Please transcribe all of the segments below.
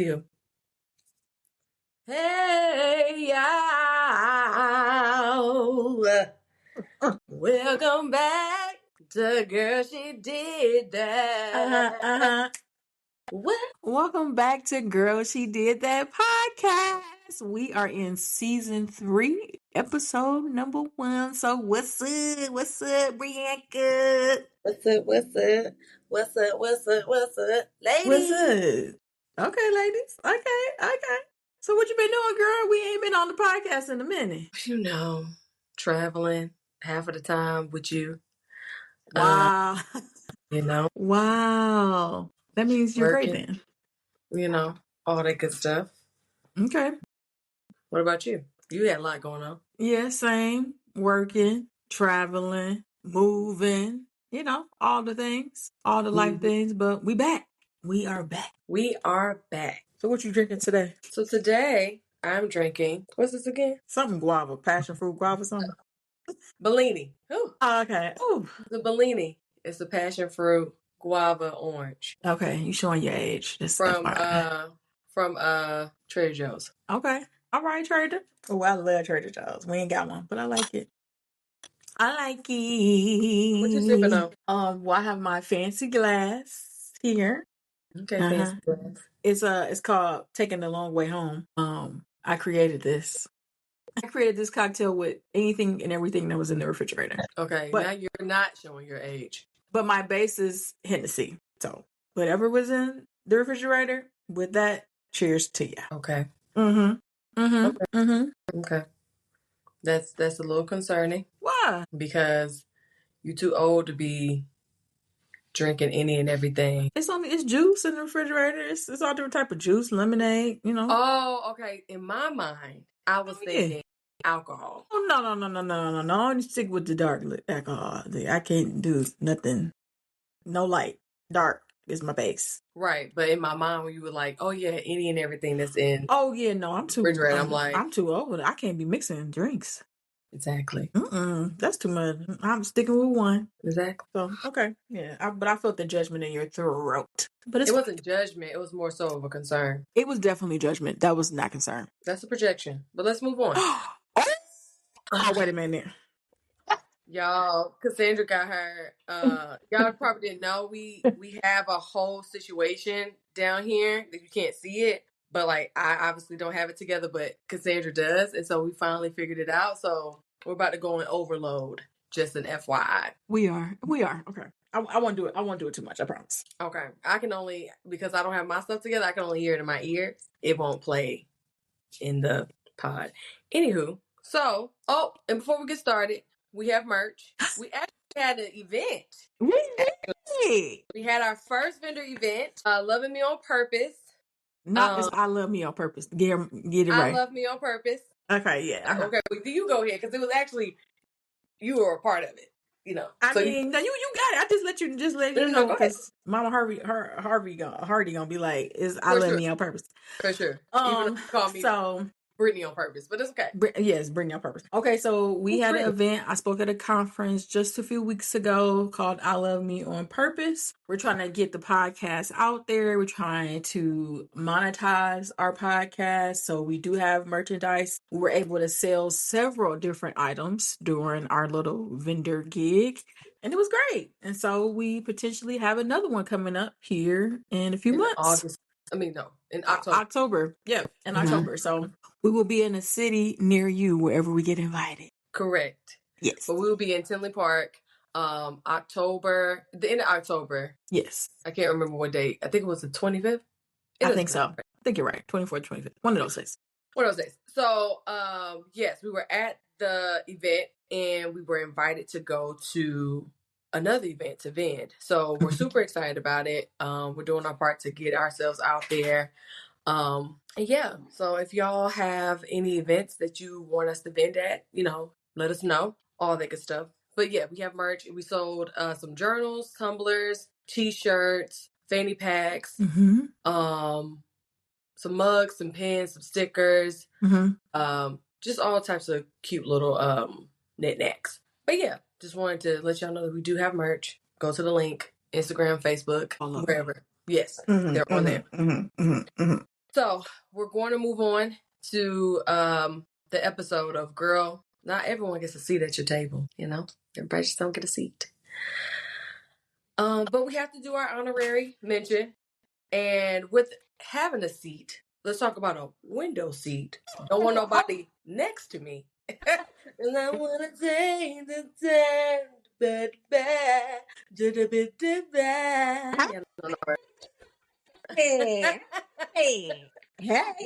You. Hey, y'all. Welcome back to Girl, She Did That. Welcome back to Girl, She Did That podcast. We are in season 3, episode number 1. So what's up? What's up, Brianka? What's up? What's up? What's up? What's up? What's up, ladies? What's up? Okay, ladies. Okay. So what you been doing, girl? We ain't been on the podcast in a minute. You know, traveling half of the time with you. Wow. You know, Wow. That means you're great working. then. You know, all that good stuff. Okay. What about you? You had a lot going on. Yeah, same. Working, traveling, moving, all the things, all the life things, but we back. We are back. We are back. So what you drinking today? So today I'm drinking, what's this again? Something guava, passion fruit guava, something. Bellini. Ooh. Oh, okay. Ooh. The Bellini. It's the passion fruit guava orange. Okay, you showing your age. That's From fine. Trader Joe's. Okay. All right, Trader. Oh, I love Trader Joe's. We ain't got one, but I like it. I like it. What you sipping on? Well, I have my fancy glass here. Okay, fancy glass. It's called Taking the Long Way Home. I created this. I created this cocktail with anything and everything that was in the refrigerator. Okay, but now you're not showing your age. But my base is Hennessy. So whatever was in the refrigerator, with that, cheers to you. Okay. Okay. That's a little concerning. Why? Because you're too old to be drinking any and everything. It's juice in the refrigerator. It's all different type of juice, lemonade, Oh, okay. In my mind, I was thinking alcohol. Oh no. I only stick with the dark alcohol. I can't do nothing. No light. Dark is my base. Right. But in my mind, when you were like, oh yeah, any and everything that's in. Oh yeah, no, I'm too. I'm too old. I can't be mixing drinks. Exactly. That's too much. I'm sticking with one. Exactly. So okay, yeah. But I felt the judgment in your throat. But it wasn't judgment. It was more so of a concern. It was definitely judgment. That was not concern. That's a projection. But let's move on. Oh, wait a minute. Y'all, Cassandra got her. Y'all probably didn't know we have a whole situation down here that you can't see it, but like I obviously don't have it together, but Cassandra does, and so we finally figured it out. So we're about to go in overload. Just an FYI. We are. Okay. I won't do it. I won't do it too much. I promise. Okay. I can only, because I don't have my stuff together, I can only hear it in my ear. It won't play in the pod. Anywho, so and before we get started, we have merch. We actually had an event. We had our first vendor event, Loving Me on Purpose. It's I Love Me on Purpose. Get it right. I Love Me on Purpose. Okay, yeah. Okay, well, do you go ahead? Because it was actually, you were a part of it. I mean, you got it. I just let you know, because Mama Hardy gonna be like, "Is I Love Me on Purpose?" For sure. Even call me Brittany on purpose, but it's okay. Yes, Brittany on purpose. Okay, so we had an event. I spoke at a conference just a few weeks ago called I Love Me on Purpose. We're trying to get the podcast out there. We're trying to monetize our podcast. So we do have merchandise. We were able to sell several different items during our little vendor gig. And it was great. And so we potentially have another one coming up here in a few months. In October. Yeah, in October. So we will be in a city near you wherever we get invited. Correct. Yes. But we will be in Tinley Park, the end of October. Yes. I can't remember what date. I think it was the 25th. I think so. I think you're right. 24th, 25th. One of those days. So, yes, we were at the event and we were invited to go to another event to vend. So we're super excited about it. We're doing our part to get ourselves out there. And yeah, so if y'all have any events that you want us to vend at, let us know. All that good stuff. But yeah, we have merch. We sold some journals, tumblers, t-shirts, fanny packs, some mugs, some pens, some stickers, just all types of cute little knickknacks. But yeah, just wanted to let y'all know that we do have merch. Go to the link, Instagram, Facebook, wherever. Yes, they're on there. So we're going to move on to the episode of Girl. Not everyone gets a seat at your table, you know? Everybody just don't get a seat. But we have to do our honorary mention. And with having a seat, let's talk about a window seat. Don't want nobody next to me. And I want to take the time, but bad, Hey, hey,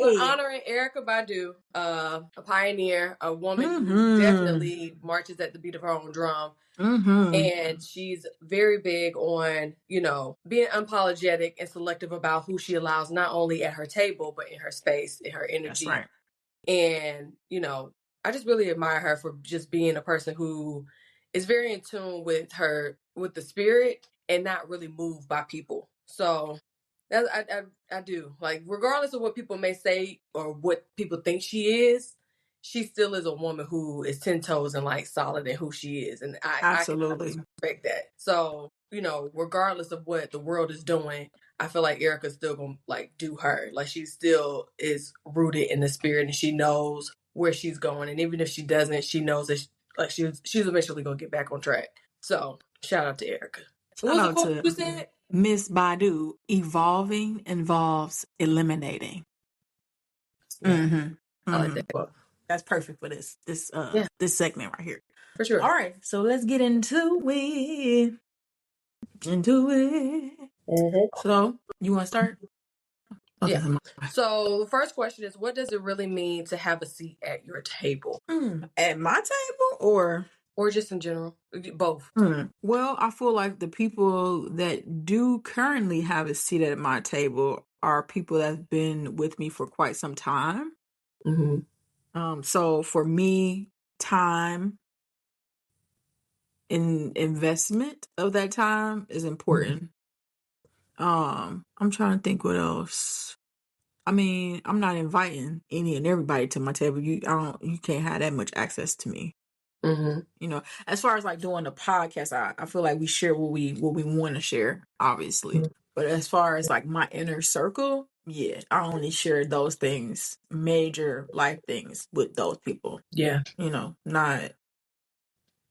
We're hey. honoring Erykah Badu, a pioneer, a woman who Mm-hmm. definitely marches at the beat of her own drum. Mm-hmm. And she's very big on, you know, being unapologetic and selective about who she allows, not only at her table, but in her space, in her energy. That's right. And, you know, I just really admire her for just being a person who is very in tune with the spirit and not really moved by people. So I do. Like, regardless of what people may say or what people think she still is a woman who is 10 toes and like solid in who she is. And I can Absolutely. respect that. So, you know, regardless of what the world is doing, I feel like Erykah's still gonna like do her. Like, she still is rooted in the spirit and she knows where she's going. And even if she doesn't, she knows that she's eventually gonna get back on track. So shout out to Erykah. What Shout was the out quote to you said? Miss Badu. Evolving involves eliminating. Yeah, Mm-hmm. I like Mm-hmm. that quote. That's perfect for this Yeah, this segment right here. for sure. All right, so let's get into it. Into it. Mm-hmm. So you want to start? Okay. Yeah. So the first question is, what does it really mean to have a seat at your table? At my table Or just in general? Both. Well, I feel like the people that do currently have a seat at my table are people that have been with me for quite some time. Mm-hmm. So for me, time and investment of that time is important. I'm trying to think what else. I mean, I'm not inviting any and everybody to my table. You can't have that much access to me. Mm-hmm. You know, as far as like doing a podcast, I feel like we share what we want to share, obviously. Mm-hmm. But as far as like my inner circle, yeah, I only share those things, major life things with those people. Yeah. You know, not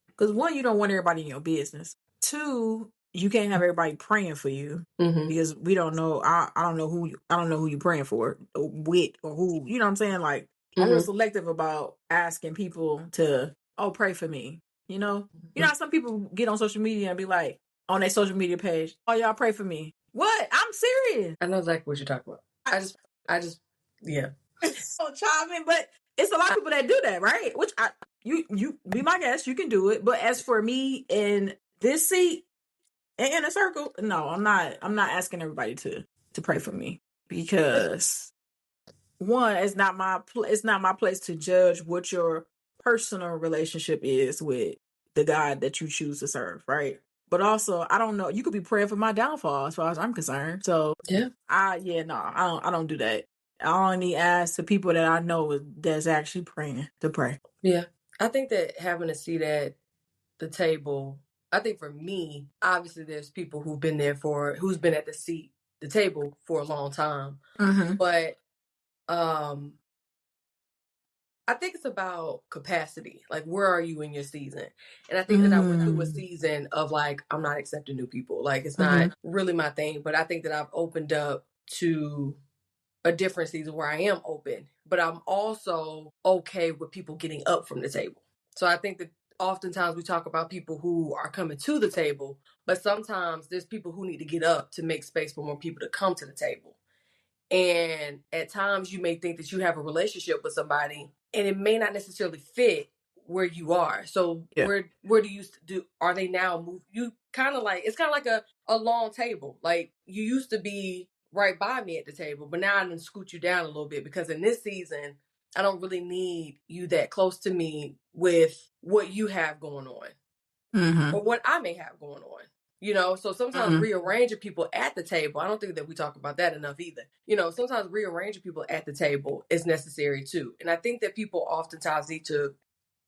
because one, you don't want everybody in your business. Two, you can't have everybody praying for you Mm-hmm. because we don't know. I don't know who you're praying for or with or who. You know what I'm saying? Like I'm real selective about asking people to pray for me. You know how some people get on social media and be like on their social media page, oh y'all pray for me. What? I'm serious. I know exactly what you're talking about. I just yeah. Don't chime in, but it's a lot of people that do that, right? Which you be my guest, you can do it. But as for me in this seat and in a circle, no, I'm not asking everybody to pray for me because one, it's not my place to judge what your personal relationship is with the God that you choose to serve, right? But also, I don't know. You could be praying for my downfall, as far as I'm concerned. So, Yeah. I don't do that. I only ask the people that I know that's actually praying to pray. Yeah. I think that having a seat at the table, I think for me, obviously there's people who's been at the table for a long time. Mm-hmm. But I think it's about capacity. Like, where are you in your season? And I think that I went through a season of like, I'm not accepting new people. Like, it's not really my thing. But I think that I've opened up to a different season where I am open. But I'm also okay with people getting up from the table. So I think that oftentimes we talk about people who are coming to the table, but sometimes there's people who need to get up to make space for more people to come to the table. And at times you may think that you have a relationship with somebody and it may not necessarily fit where you are. So where do you do, are they now move? You kind of like, it's kind of like a long table. Like, you used to be right by me at the table, but now I done scoot you down a little bit because in this season, I don't really need you that close to me with what you have going on or what I may have going on. You know, so sometimes rearranging people at the table, I don't think that we talk about that enough either. You know, sometimes rearranging people at the table is necessary too. And I think that people oftentimes need to,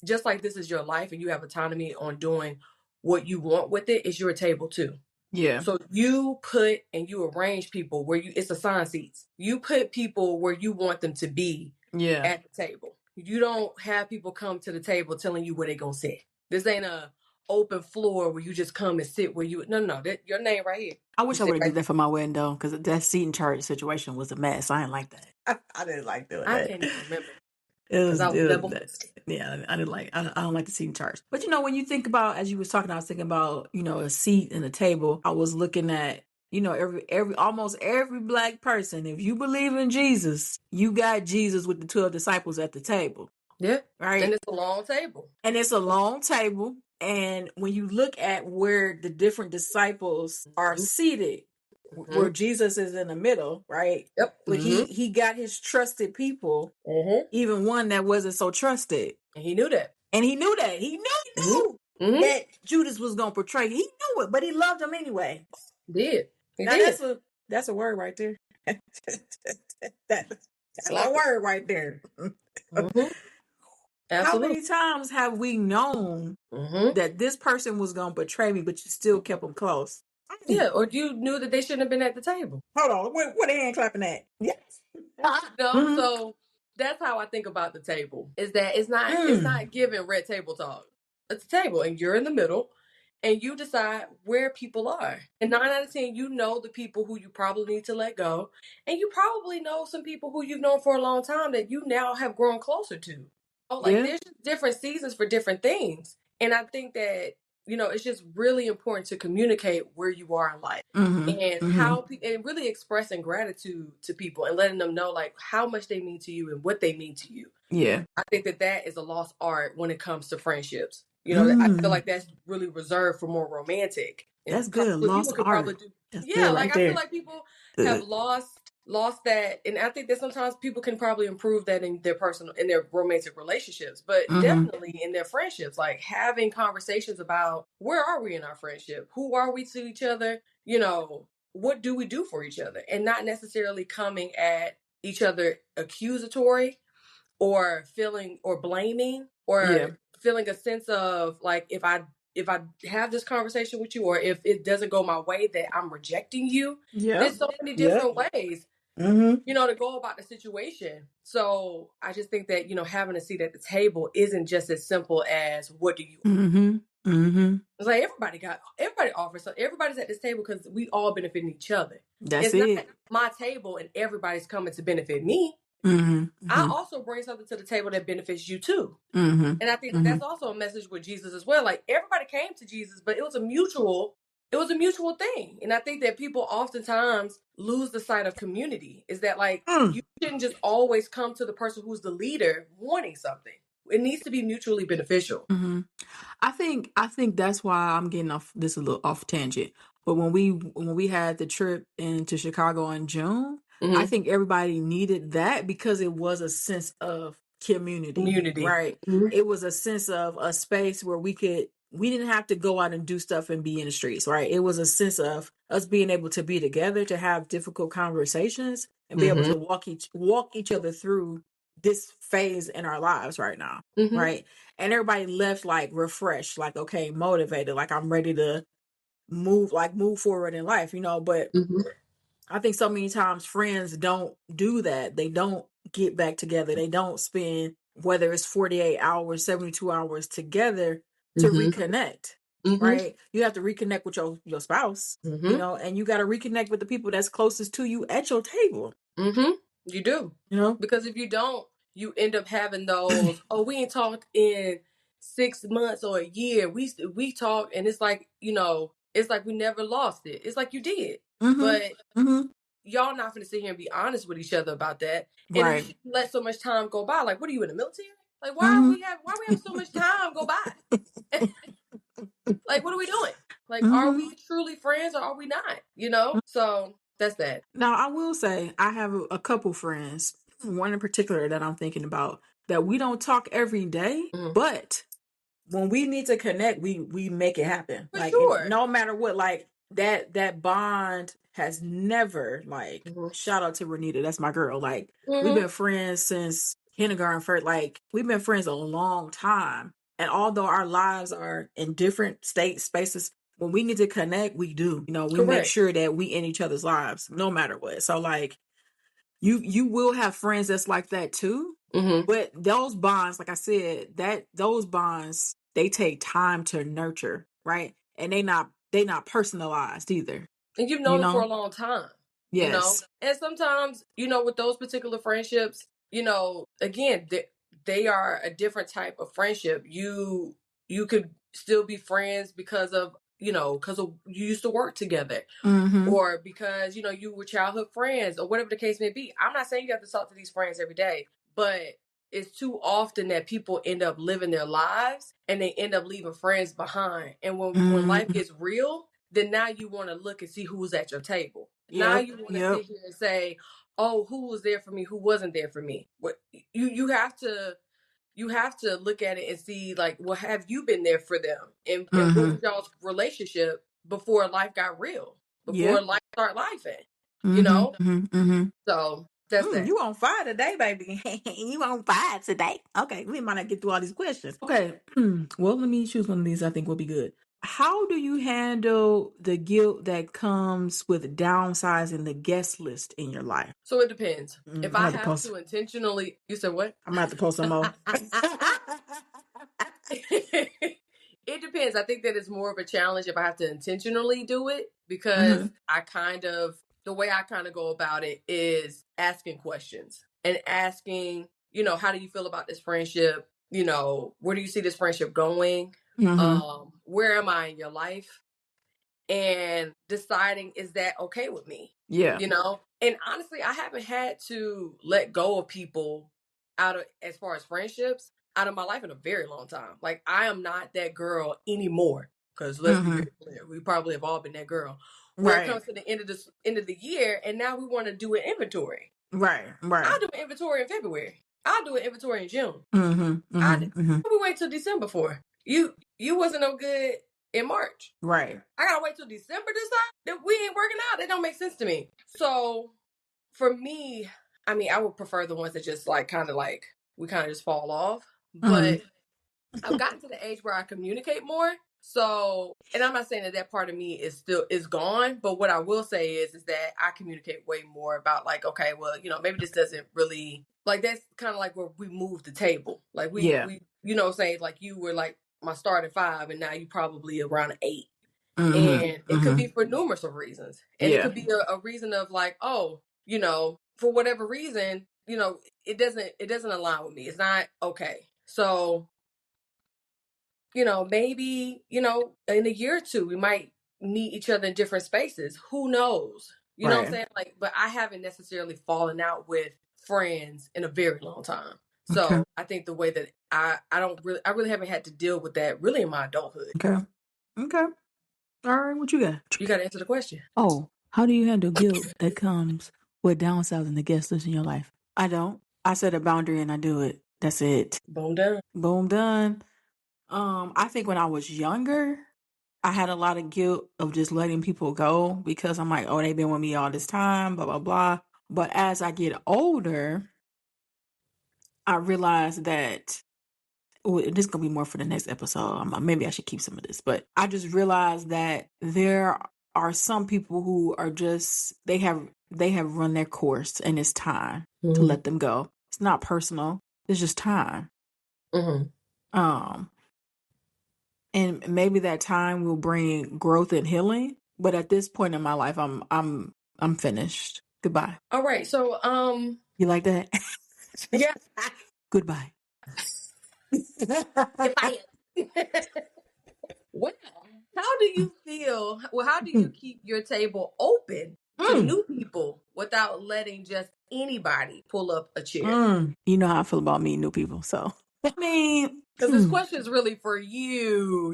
just like this is your life and you have autonomy on doing what you want with it, it's your table too. Yeah. So you put and you arrange people where it's assigned seats. You put people where you want them to be at the table. You don't have people come to the table telling you where they're gonna sit. This ain't a open floor where you just come and sit where you no. That your name right here. I You wish I sit would have right did that for my wedding though, because that seating chart situation was a mess. I didn't like that. I didn't like doing I that. can't even remember It because I was was level. yeah. I didn't like. I don't like the seating charts. But when you think about, as you was talking, I was thinking about a seat and a table. I was looking at every almost every Black person. If you believe in Jesus, you got Jesus with the 12 disciples at the table. Yeah, right. And it's a long table. And it's a long table. And when you look at where the different disciples are seated, where Jesus is in the middle, right? Yep. But he got his trusted people, even one that wasn't so trusted. And he knew that. He knew that Judas was going to betray. He knew it, but he loved him anyway. He Now did. That's a word right there. That's a word right there. How many times have we known that this person was going to betray me, but you still kept them close? Yeah, or you knew that they shouldn't have been at the table. Hold on, what the hand clapping at? Yes. So that's how I think about the table. Is that it's not giving red table talk. It's a table, and you're in the middle, and you decide where people are. And 9 out of 10, you know the people who you probably need to let go, and you probably know some people who you've known for a long time that you now have grown closer to. There's just different seasons for different things, and I think that it's just really important to communicate where you are in life and how and really expressing gratitude to people and letting them know like how much they mean to you and what they mean to you. Yeah. I think that is a lost art when it comes to friendships. I feel like that's really reserved for more romantic. That's good. Lost People could art. probably do. That's Yeah, right I feel like people have lost that, and I think that sometimes people can probably improve that in their romantic relationships, but definitely in their friendships, like having conversations about where are we in our friendship, who are we to each other, what do we do for each other, and not necessarily coming at each other accusatory or feeling or blaming or feeling a sense of like if I have this conversation with you or if it doesn't go my way that I'm rejecting you. There's so many different ways to go about the situation. So I just think that having a seat at the table isn't just as simple as what do you It's like everybody offers, so everybody's at this table because we all benefiting each other. That's it's not my table and everybody's coming to benefit me. I also bring something to the table that benefits you too. And I think that's also a message with Jesus as well. Like everybody came to Jesus, but it was a mutual thing. And I think that people oftentimes lose the sight of community. Is that like you shouldn't just always come to the person who's the leader wanting something. It needs to be mutually beneficial. I think that's why I'm getting off this a little off tangent. But when we had the trip into Chicago in June, I think everybody needed that because it was a sense of community. Right? It was a sense of a space where we didn't have to go out and do stuff and be in the streets, right? It was a sense of us being able to be together, to have difficult conversations and be able to walk each other through this phase in our lives right now. Right. And everybody left like refreshed, like, okay, motivated, like I'm ready to move forward in life, but I think so many times friends don't do that. They don't get back together. They don't spend, whether it's 48 hours, 72 hours together to reconnect. Right. You have to reconnect with your spouse, and you got to reconnect with the people that's closest to you at your table. You do. Because if you don't, you end up having those, we ain't talked in 6 months or a year. We talk and it's like, it's like we never lost it. It's like you did. But y'all not gonna sit here and be honest with each other about that. And if you let so much time go by, like what are you in the military? Like why are we having so much time go by? Like what are we doing? Like are we truly friends or are we not? So that's that. Now, I will say I have a couple friends, one in particular that I'm thinking about, that we don't talk every day, but when we need to connect, we make it happen. For sure. No matter what, like that bond has never shout out to Renita, that's my girl. Like we've been friends since kindergarten first. Like we've been friends a long time. And although our lives are in different spaces, when we need to connect, we do. You know, we make Correct. sure that we in each other's lives, no matter what. So like you will have friends that's like that too. Mm-hmm. But those bonds, like I said, that those bonds, they take time to nurture, right? And they not personalized either. And you've You known them for a know? long time, you know? Yes. And sometimes, with those particular friendships, again, they are a different type of friendship. You could still be friends because of you used to work together, Mm-hmm. or because you were childhood friends, or whatever the case may be. I'm not saying you have to talk to these friends every day, but it's too often that people end up living their lives and they end up leaving friends behind. And when life gets real, then now you want to look and see who's at your table. Now Yep. you want to Yep. sit here and say, oh, who was there for me, who wasn't there for me. What you have to look at it and see, like, well, have you been there for them, and what was y'all's relationship before life got real, before Yep. life start lifing, Mm-hmm. so that's that. You on fire today, baby. You on fire today. Okay, we might not get through all these questions. Okay, well, let me choose one of these. I think will be good. How do you handle the guilt that comes with downsizing the guest list in your life? So it depends. I'm If gonna I have to have post. to intentionally, you said what? I'm gonna have to post some more. It depends. I think that it's more of a challenge if I have to intentionally do it, because Mm-hmm. the way I kind of go about it is asking questions and asking, how do you feel about this friendship? Where do you see this friendship going? Mm-hmm. Where am I in your life? And deciding, is that okay with me? Yeah. And honestly, I haven't had to let go of people out of, as far as friendships, out of my life in a very long time. Like, I am not that girl anymore, because let's be Mm-hmm. very clear, we probably have all been that girl, where it Right. comes to the end of the year and now we want to do an inventory. Right. I'll Right. do an inventory in February, I'll do an inventory in June. Mm-hmm. I Mm-hmm. Mm-hmm. we wait till December for you wasn't no good in March. Right. I gotta wait till December this time? That we ain't working out. That don't make sense to me. So for me, I mean, I would prefer the ones that just like kind of like we kind of just fall off. Mm-hmm. But I've gotten to the age where I communicate more. So, and I'm not saying that part of me is gone, but what I will say is that I communicate way more about, like, okay, well, maybe this doesn't really, like, that's kind of like where we move the table. Like Yeah. we say, like, you were like my starting five and now you probably around an 8. Mm-hmm. And it could Mm-hmm. be for numerous of reasons. And it Yeah. could be a reason of like, oh, for whatever reason, it doesn't align with me. It's not okay. So, maybe, in a year or two, we might meet each other in different spaces. Who knows? You know what I'm Right. saying? Like, but I haven't necessarily fallen out with friends in a very long time. Okay. So I think the way that I really haven't had to deal with that really in my adulthood. Okay. Okay. All right. What you got? You got to answer the question. Oh, how do you handle guilt that comes with downsizing the guest list in your life? I don't. I set a boundary and I do it. That's it. Boom, done. Boom, done. I think when I was younger, I had a lot of guilt of just letting people go because I'm like, oh, they've been with me all this time, blah, blah, blah. But as I get older, I realize that this is gonna be more for the next episode. Maybe I should keep some of this, but I just realized that there are some people who are just they have run their course, and it's time to let them go. It's not personal; it's just time. Mm-hmm. Um, and maybe that time will bring growth and healing. But at this point in my life, I'm finished. Goodbye. All right. So, You like that? yeah. Goodbye. Goodbye. Well, how do you feel? Well, how do you keep your table open to new people without letting just anybody pull up a chair? You know how I feel about meeting new people, so I mean, Because this question is really for you.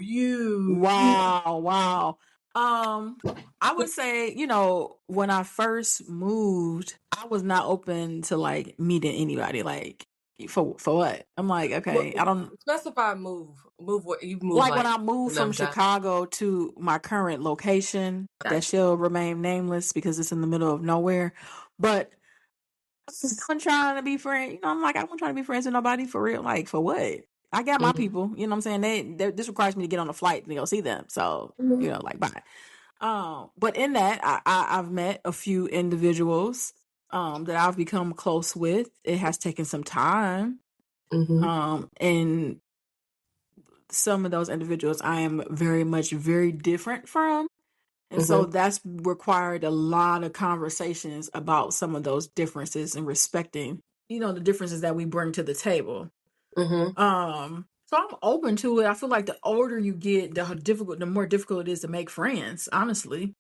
wow. I would say, when I first moved, I was not open to like meeting anybody. Like, for what? I'm like, okay, I don't Specify move. Move what you've moved like when like I moved from 11 times. Chicago to my current location that shall remain nameless because it's in the middle of nowhere. But I'm trying to be friends. I'm like, I don't trying to be friends with nobody for real. Like, for what? I got my people. You know what I'm saying? This requires me to get on a flight to go see them. So like bye. But in that, I've met a few individuals that I've become close with. It has taken some time. And some of those individuals I am very different from. And so that's required a lot of conversations about some of those differences and respecting, the differences that we bring to the table. So I'm open to it. I feel like the older you get, the more difficult it is to make friends, honestly.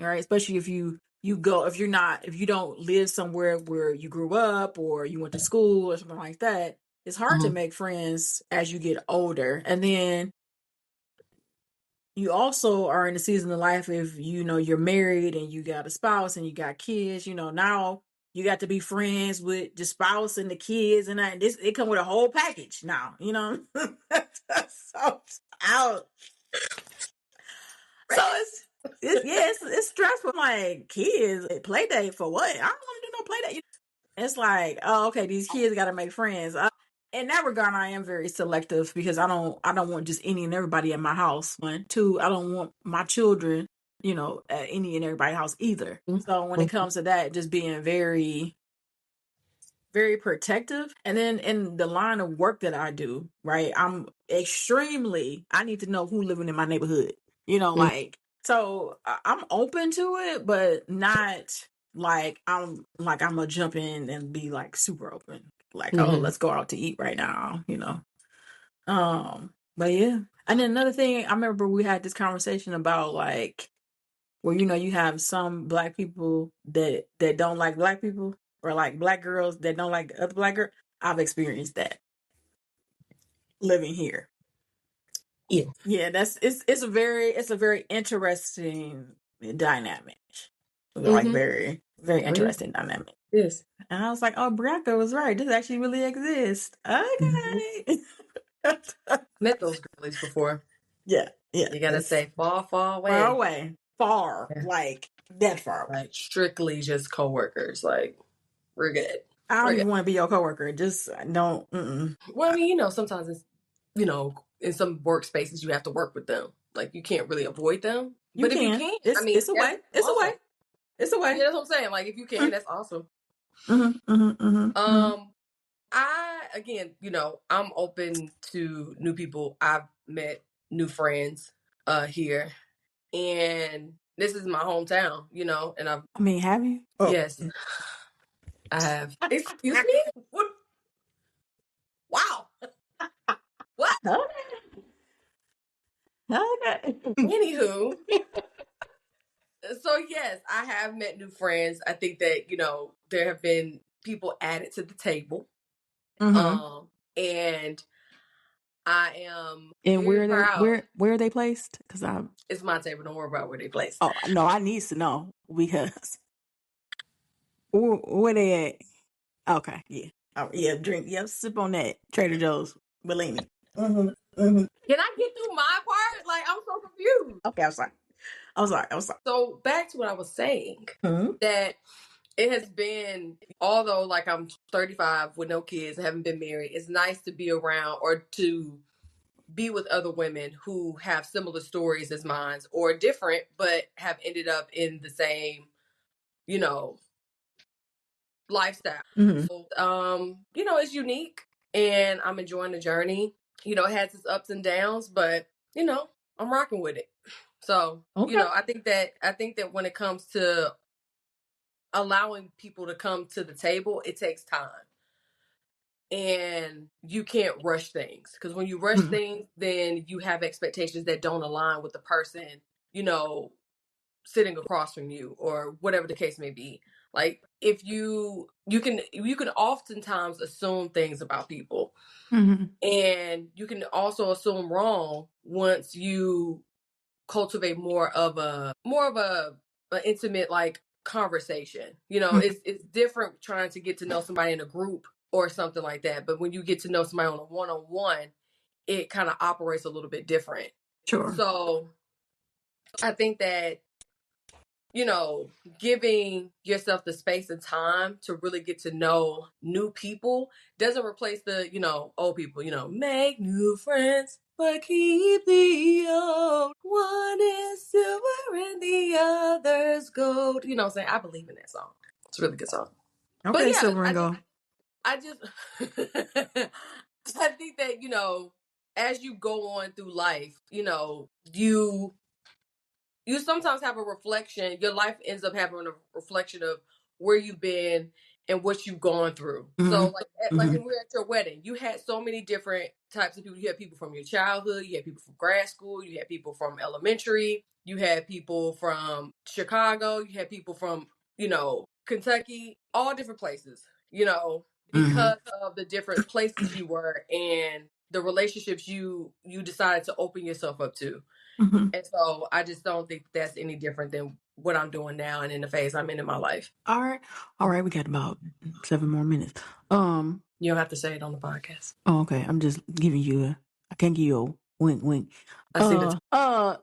All right. Especially if you don't live somewhere where you grew up or you went to school or something like that. It's hard to make friends as you get older. And then you also are in a season of life if you're married and you got a spouse and you got kids, now you got to be friends with the spouse and the kids, and it come with a whole package now, so out. So it's stressful. Like, kids play date for what? I don't want to do no play date. It's like, oh, okay, these kids got to make friends. In that regard, I am very selective because I don't want just any and everybody at my house. One, two, I don't want my children, at any and everybody's house either. So when it comes to that, just being very, very protective. And then in the line of work that I do, right, I need to know who living in my neighborhood, so I'm open to it, but not like I'm gonna jump in and be like super open. Like, oh, let's go out to eat right now, But yeah. And then another thing, I remember we had this conversation about like where you have some black people that don't like black people, or like black girls that don't like other black girls. I've experienced that living here. Yeah, it's a very interesting dynamic. Like very, very interesting dynamic. Yes. And I was like, oh, Brianka was right. This actually really exists. Okay. Met those girlies before. Yeah. You gotta say far away. Far away. Far. Yeah. Like that far away. Like strictly just coworkers. Like, we're good. I don't even want to be your coworker. Just don't. Well, I mean, sometimes it's, in some workspaces you have to work with them. Like, you can't really avoid them. But if you can, it's a way. It's a way. It's a way. Yeah, that's what I'm saying. Like, if you can, that's awesome. Again, I'm open to new people. I've met new friends here, and this is my hometown, and have you? Oh. Yes, I have. Excuse me? What? Wow. What? Okay. Anywho, so yes, I have met new friends. I think that there have been people added to the table, and I am. And where are they placed? Because it's my table. Don't worry about where they placed. Oh no, I need to know because where they at? Okay, yeah, drink, sip on that Trader Joe's Bellini. Can I get through my part? Like, I'm so confused. Okay, I'm sorry. So back to what I was saying, that it has been, although like I'm 35 with no kids, haven't been married, it's nice to be around or to be with other women who have similar stories as mine or different, but have ended up in the same, lifestyle. So, it's unique and I'm enjoying the journey. It has its ups and downs, but I'm rocking with it. So, I think that when it comes to allowing people to come to the table, it takes time. And you can't rush things, because when you rush things, then you have expectations that don't align with the person, sitting across from you or whatever the case may be. Like, if you can oftentimes assume things about people, and you can also assume wrong once you cultivate more of a intimate like conversation. It's different trying to get to know somebody in a group or something like that, but when you get to know somebody on a one-on-one, it kind of operates a little bit different. Sure. So I think that giving yourself the space and time to really get to know new people doesn't replace the, old people, make new friends, but keep the old. One is silver and the other's gold. You know what I'm saying? I believe in that song. It's a really good song. But Okay, yeah, silver and gold. I just I think that, as you go on through life, you sometimes have a reflection. Your life ends up having a reflection of where you've been and what you've gone through. So like when we were at your wedding, you had so many different types of people. You had people from your childhood, you had people from grad school, you had people from elementary, you had people from Chicago, you had people from, Kentucky, all different places, because of the different places you were and the relationships you decided to open yourself up to. And so I just don't think that's any different than what I'm doing now and in the phase I'm in my life. All right. We got about 7 more minutes. You don't have to say it on the podcast. Oh, okay. I'm just giving you I can't give you a wink. I see that.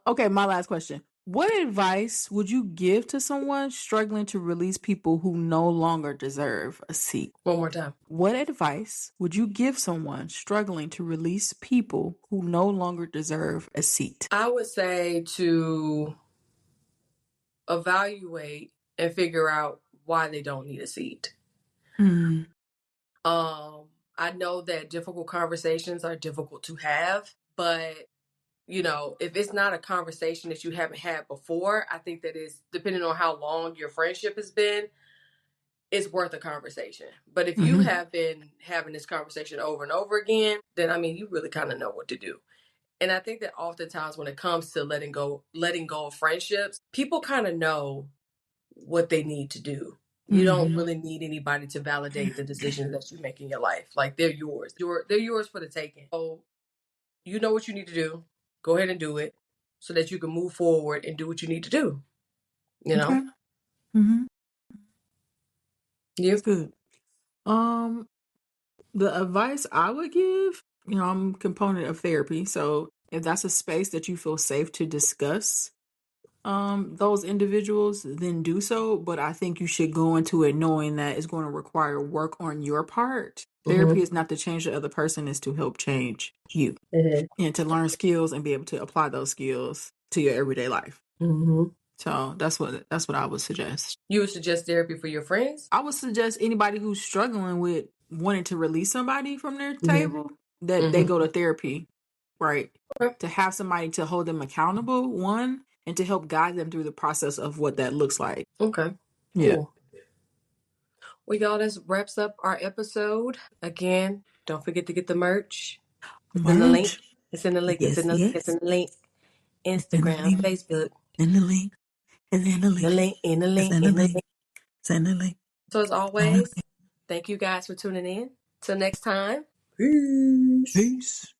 Okay. My last question. What advice would you give to someone struggling to release people who no longer deserve a seat? One more time. What advice would you give someone struggling to release people who no longer deserve a seat? I would say to evaluate and figure out why they don't need a seat. I know that difficult conversations are difficult to have, but if it's not a conversation that you haven't had before, I think that is, depending on how long your friendship has been, it's worth a conversation. But if you have been having this conversation over and over again, then you really kind of know what to do. And I think that oftentimes when it comes to letting go of friendships, people kind of know what they need to do. You don't really need anybody to validate the decisions that you make in your life. Like, they're yours. They're yours for the taking. So you know what you need to do. Go ahead and do it so that you can move forward and do what you need to do. Okay. That's good. The advice I would give, I'm a component of therapy. So if that's a space that you feel safe to discuss those individuals, then do so. But I think you should go into it knowing that it's going to require work on your part. Therapy is not to change the other person, it's to help change you and to learn skills and be able to apply those skills to your everyday life. So that's what I would suggest. You would suggest therapy for your friends? I would suggest anybody who's struggling with wanting to release somebody from their table, that they go to therapy, right? Okay. To have somebody to hold them accountable, one, and to help guide them through the process of what that looks like. Okay. Yeah. Cool. Well, y'all, this wraps up our episode. Again, don't forget to get the merch. It's in the link. It's in the link. Yes, It's in the link. It's in the link. Instagram, Facebook. In the link. And then the link. The link. In the link. In the link. Send the link. So as always, thank you guys for tuning in. Till next time. Peace.